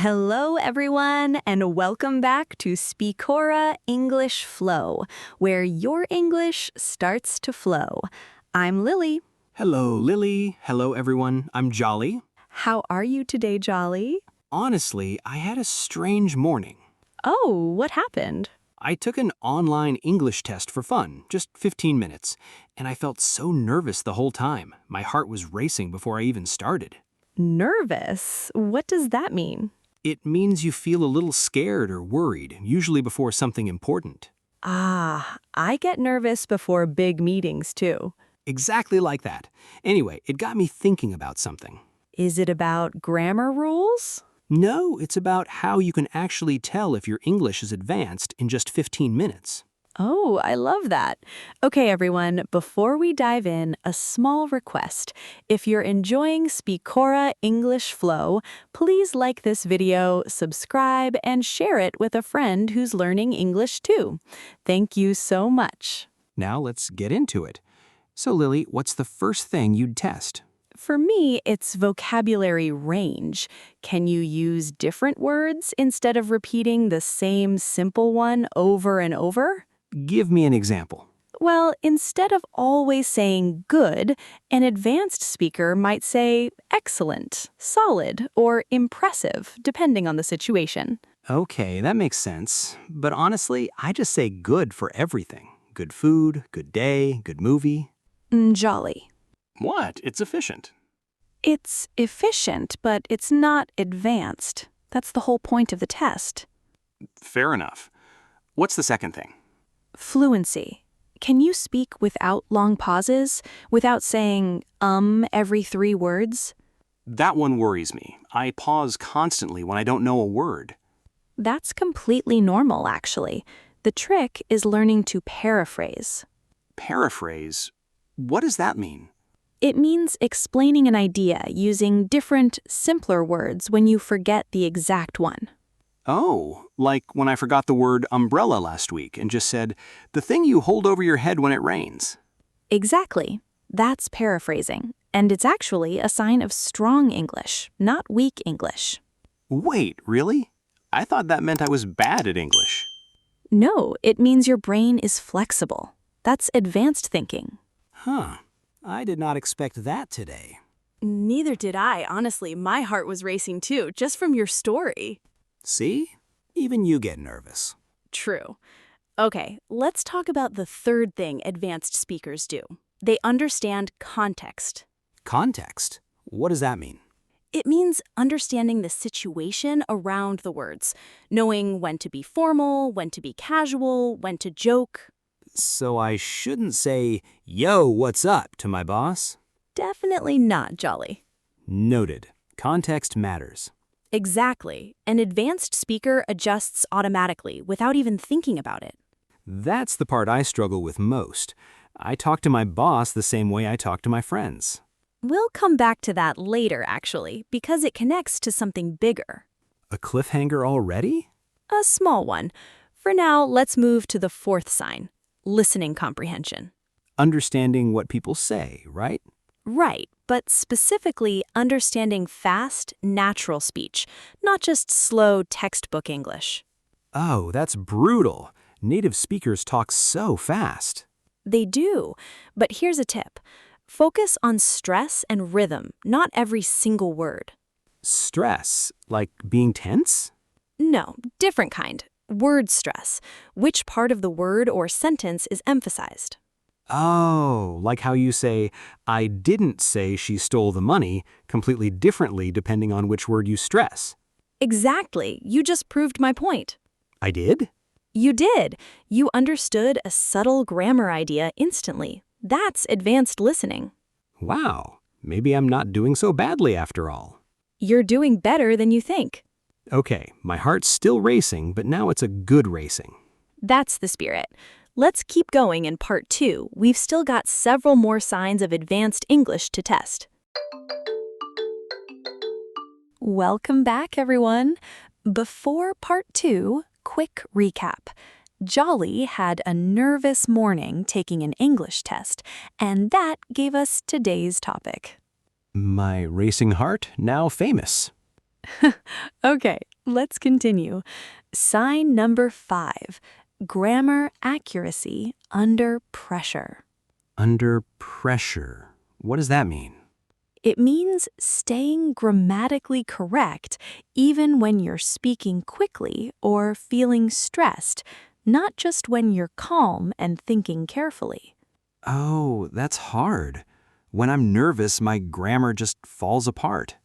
Hello, everyone, and welcome back to Speora English Flow, where your English starts to flow. I'm Lily. Hello, Lily. Hello, everyone. I'm Jolly. How are you today, Jolly? Honestly, I had a strange morning. Oh, what happened? I took an online English test for fun, just 15 minutes, and I felt so nervous the whole time. My heart was racing before I even started. Nervous? What does that mean? It means you feel a little scared or worried, usually before something important. I get nervous before big meetings, too. Exactly like that. Anyway, it got me thinking about something. Is it about grammar rules? No, it's about how you can actually tell if your English is advanced in just 15 minutes. Oh, I love that. Okay, everyone, before we dive in, a small request. If you're enjoying Speora English Flow, please like this video, subscribe, and share it with a friend who's learning English too. Thank you so much. Now let's get into it. So, Lily, what's the first thing you'd test? For me, it's vocabulary range. Can you use different words instead of repeating the same simple one over and over? Give me an example. Well, instead of always saying good, an advanced speaker might say excellent, solid, or impressive, depending on the situation. Okay, that makes sense. But honestly, I just say good for everything. Good food, good day, good movie. Jolly. What? It's efficient. It's efficient, but it's not advanced. That's the whole point of the test. Fair enough. What's the second thing? Fluency. Can you speak without long pauses, without saying every 3 words? That one worries me. I pause constantly when I don't know a word. That's completely normal, actually. The trick is learning to paraphrase. Paraphrase? What does that mean? It means explaining an idea using different, simpler words when you forget the exact one. Oh, like when I forgot the word umbrella last week and just said, the thing you hold over your head when it rains. Exactly. That's paraphrasing. And it's actually a sign of strong English, not weak English. Wait, really? I thought that meant I was bad at English. No, it means your brain is flexible. That's advanced thinking. Huh. I did not expect that today. Neither did I. Honestly, my heart was racing too, just from your story. See? Even you get nervous. True. Okay, let's talk about the third thing advanced speakers do. They understand context. Context? What does that mean? It means understanding the situation around the words, knowing when to be formal, when to be casual, when to joke. So I shouldn't say, yo, what's up, to my boss? Definitely not, Jolly. Noted. Context matters. Exactly. An advanced speaker adjusts automatically without even thinking about it. That's the part I struggle with most. I talk to my boss the same way I talk to my friends. We'll come back to that later, actually, because it connects to something bigger. A cliffhanger already? A small one. For now, let's move to the fourth sign, listening comprehension. Understanding what people say, right? Right, but specifically understanding fast, natural speech, not just slow textbook English. Oh, that's brutal. Native speakers talk so fast. They do, but here's a tip. Focus on stress and rhythm, not every single word. Stress? Like being tense? No, different kind. Word stress. Which part of the word or sentence is emphasized? Oh, like how you say, I didn't say she stole the money, completely differently depending on which word you stress. Exactly. You just proved my point. I did? You did. You understood a subtle grammar idea instantly. That's advanced listening. Wow, maybe I'm not doing so badly after all. You're doing better than you think. Okay, my heart's still racing, but now it's a good racing. That's the spirit. Let's keep going in part 2. We've still got several more signs of advanced English to test. Welcome back, everyone. Before part 2, quick recap. Jolly had a nervous morning taking an English test, and that gave us today's topic. My racing heart, now famous. Okay, Let's continue. Sign number 5. Grammar accuracy under pressure. Under pressure. What does that mean? It means staying grammatically correct even when you're speaking quickly or feeling stressed, not just when you're calm and thinking carefully. Oh, that's hard. When I'm nervous, my grammar just falls apart.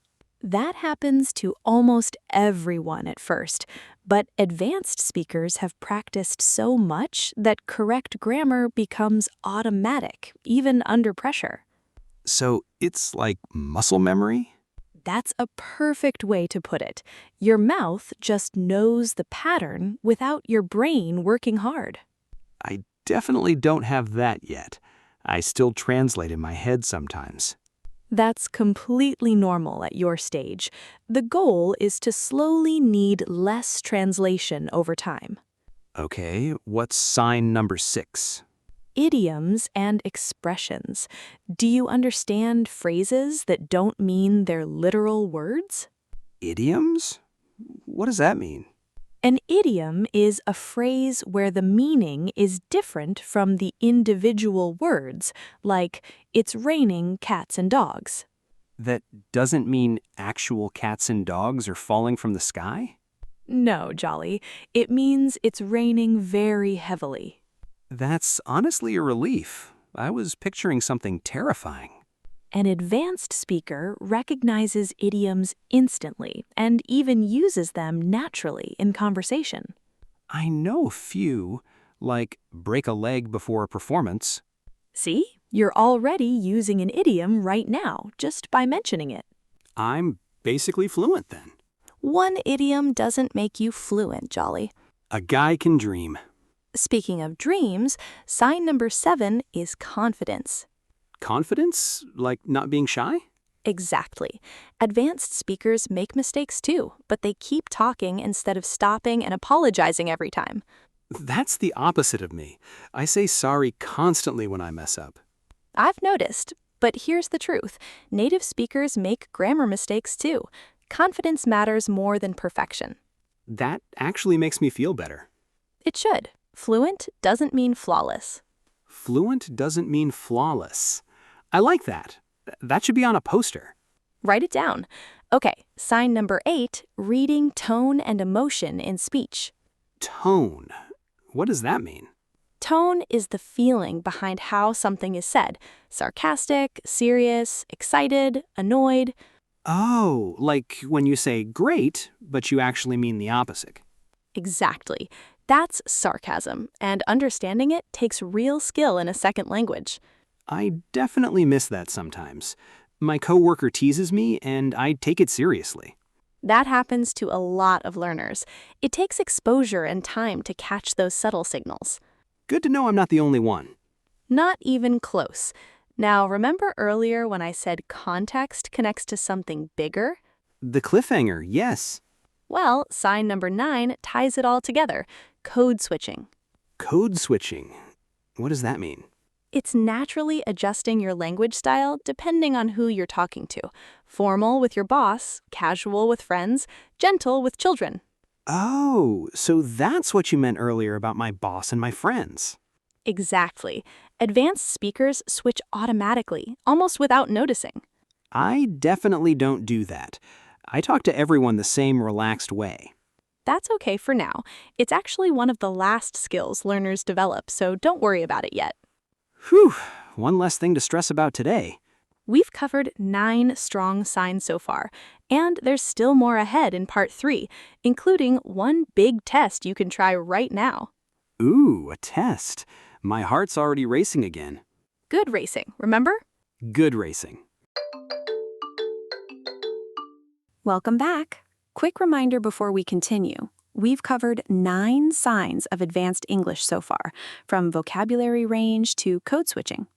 That happens to almost everyone at first, but advanced speakers have practiced so much that correct grammar becomes automatic, even under pressure. So it's like muscle memory? That's a perfect way to put it. Your mouth just knows the pattern without your brain working hard. I definitely don't have that yet. I still translate in my head sometimes. That's completely normal at your stage. The goal is to slowly need less translation over time. Okay, what's sign number 6? Idioms and expressions. Do you understand phrases that don't mean their literal words? Idioms? What does that mean? An idiom is a phrase where the meaning is different from the individual words, like, it's raining cats and dogs. That doesn't mean actual cats and dogs are falling from the sky? No, Jolly. It means it's raining very heavily. That's honestly a relief. I was picturing something terrifying. An advanced speaker recognizes idioms instantly and even uses them naturally in conversation. I know a few, like break a leg before a performance. See? You're already using an idiom right now, just by mentioning it. I'm basically fluent then. One idiom doesn't make you fluent, Jolly. A guy can dream. Speaking of dreams, sign number 7 is confidence. Confidence? Like not being shy? Exactly. Advanced speakers make mistakes too, but they keep talking instead of stopping and apologizing every time. That's the opposite of me. I say sorry constantly when I mess up. I've noticed, but here's the truth. Native speakers make grammar mistakes too. Confidence matters more than perfection. That actually makes me feel better. It should. Fluent doesn't mean flawless. Fluent doesn't mean flawless. I like that. That should be on a poster. Write it down. Okay, sign number 8, reading tone and emotion in speech. Tone. What does that mean? Tone is the feeling behind how something is said. Sarcastic, serious, excited, annoyed. Oh, like when you say great, but you actually mean the opposite. Exactly. That's sarcasm, and understanding it takes real skill in a second language. I definitely miss that sometimes. My coworker teases me, and I take it seriously. That happens to a lot of learners. It takes exposure and time to catch those subtle signals. Good to know I'm not the only one. Not even close. Now, remember earlier when I said context connects to something bigger? The cliffhanger, yes. Well, sign number 9 ties it all together. Code switching. Code switching. What does that mean? It's naturally adjusting your language style depending on who you're talking to. Formal with your boss, casual with friends, gentle with children. Oh, so that's what you meant earlier about my boss and my friends. Exactly. Advanced speakers switch automatically, almost without noticing. I definitely don't do that. I talk to everyone the same relaxed way. That's okay for now. It's actually one of the last skills learners develop, so don't worry about it yet. Whew, one less thing to stress about today. We've covered 9 strong signs so far, and there's still more ahead in part 3, including one big test you can try right now. Ooh, a test. My heart's already racing again. Good racing, remember? Good racing. Welcome back. Quick reminder before we continue. We've covered 9 signs of advanced English so far, from vocabulary range to code switching.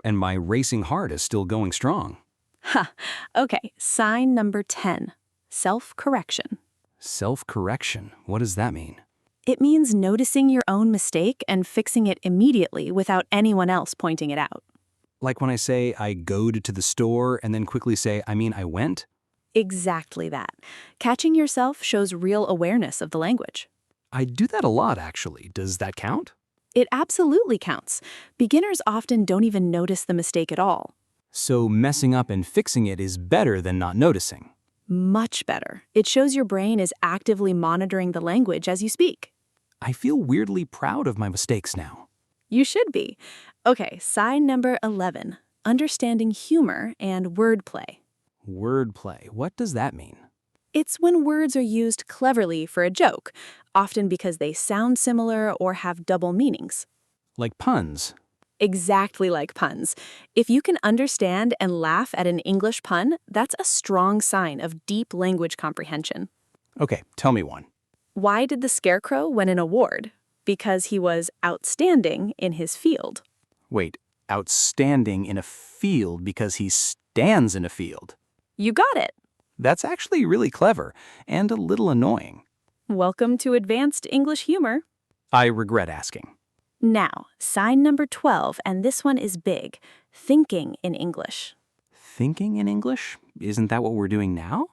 And my racing heart is still going strong. Ha! Okay, sign number 10, self-correction. Self-correction, what does that mean? It means noticing your own mistake and fixing it immediately without anyone else pointing it out. Like when I say I goed to the store and then quickly say, I went? Exactly that. Catching yourself shows real awareness of the language. I do that a lot, actually. Does that count? It absolutely counts. Beginners often don't even notice the mistake at all. So messing up and fixing it is better than not noticing. Much better. It shows your brain is actively monitoring the language as you speak. I feel weirdly proud of my mistakes now. You should be. Okay, sign number 11. Understanding humor and wordplay. Wordplay, what does that mean? It's when words are used cleverly for a joke, often because they sound similar or have double meanings. Like puns. Exactly like puns. If you can understand and laugh at an English pun, that's a strong sign of deep language comprehension. Okay, tell me one. Why did the scarecrow win an award? Because he was outstanding in his field. Wait, outstanding in a field because he stands in a field. You got it. That's actually really clever and a little annoying. Welcome to Advanced English Humor. I regret asking. Now, sign number 12, and this one is big. Thinking in English. Thinking in English? Isn't that what we're doing now?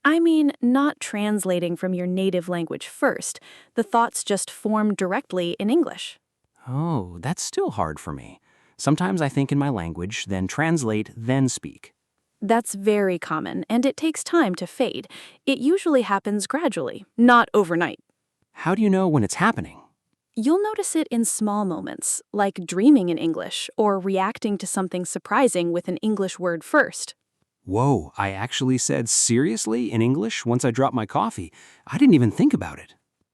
I mean, not translating from your native language first. The thoughts just form directly in English. Oh, that's still hard for me. Sometimes I think in my language, then translate, then speak. That's very common, and it takes time to fade. It usually happens gradually, not overnight. How do you know when it's happening? You'll notice it in small moments, like dreaming in English or reacting to something surprising with an English word first. Whoa, I actually said seriously in English once I dropped my coffee. I didn't even think about it.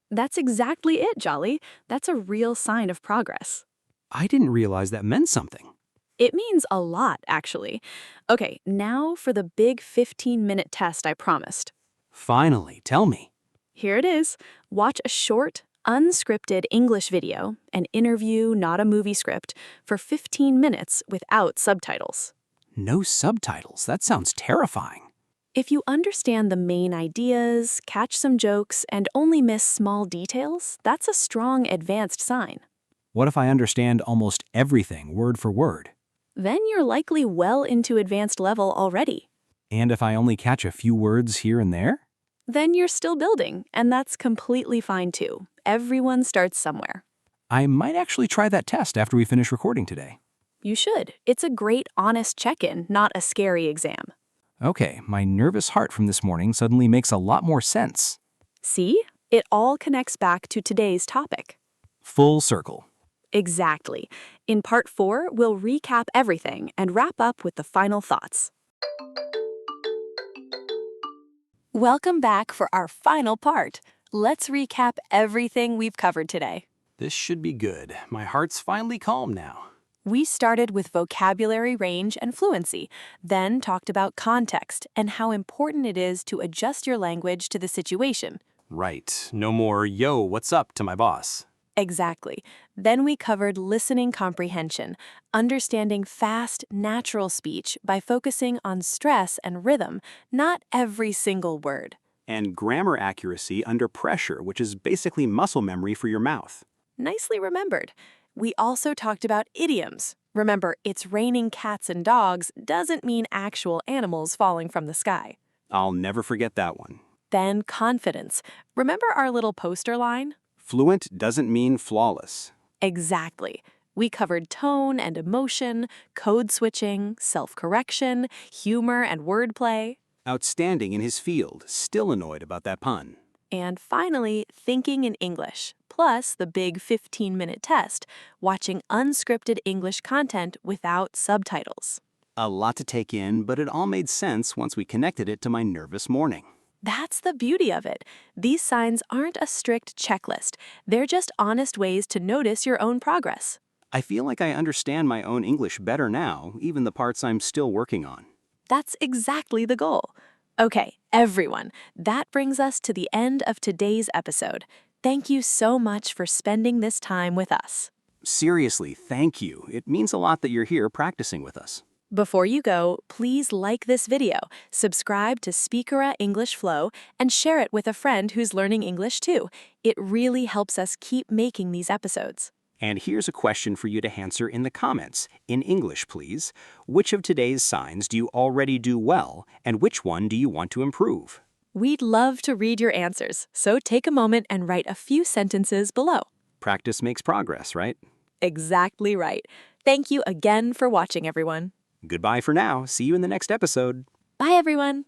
That's exactly it, Jolly. That's a real sign of progress. I didn't realize that meant something. It means a lot, actually. Okay, now for the big 15-minute test I promised. Finally, tell me. Here it is. Watch a short, unscripted English video, an interview, not a movie script, for 15 minutes without subtitles. No subtitles. That sounds terrifying. If you understand the main ideas, catch some jokes, and only miss small details, that's a strong advanced sign. What if I understand almost everything word for word? Then you're likely well into advanced level already. And if I only catch a few words here and there? Then you're still building, and that's completely fine too. Everyone starts somewhere. I might actually try that test after we finish recording today. You should. It's a great, honest check-in, not a scary exam. Okay, my nervous heart from this morning suddenly makes a lot more sense. See? It all connects back to today's topic. Full circle. Exactly. In part 4, we'll recap everything and wrap up with the final thoughts. Welcome back for our final part. Let's recap everything we've covered today. This should be good. My heart's finally calm now. We started with vocabulary range and fluency, then talked about context and how important it is to adjust your language to the situation. Right. No more, yo, what's up to my boss. Exactly. Then we covered listening comprehension, understanding fast, natural speech by focusing on stress and rhythm, not every single word. And grammar accuracy under pressure, which is basically muscle memory for your mouth. Nicely remembered. We also talked about idioms. Remember, it's raining cats and dogs doesn't mean actual animals falling from the sky. I'll never forget that one. Then confidence. Remember our little poster line? Fluent doesn't mean flawless. Exactly. We covered tone and emotion, code switching, self-correction, humor and wordplay. Outstanding in his field, still annoyed about that pun. And finally, thinking in English, plus the big 15-minute test, watching unscripted English content without subtitles. A lot to take in, but it all made sense once we connected it to my nervous morning. That's the beauty of it. These signs aren't a strict checklist. They're just honest ways to notice your own progress. I feel like I understand my own English better now, even the parts I'm still working on. That's exactly the goal. Okay, everyone, that brings us to the end of today's episode. Thank you so much for spending this time with us. Seriously, thank you. It means a lot that you're here practicing with us. Before you go, please like this video, subscribe to Speakora English Flow, and share it with a friend who's learning English too. It really helps us keep making these episodes. And here's a question for you to answer in the comments. In English, please. Which of today's signs do you already do well, and which one do you want to improve? We'd love to read your answers, so take a moment and write a few sentences below. Practice makes progress, right? Exactly right. Thank you again for watching, everyone. Goodbye for now. See you in the next episode. Bye, everyone.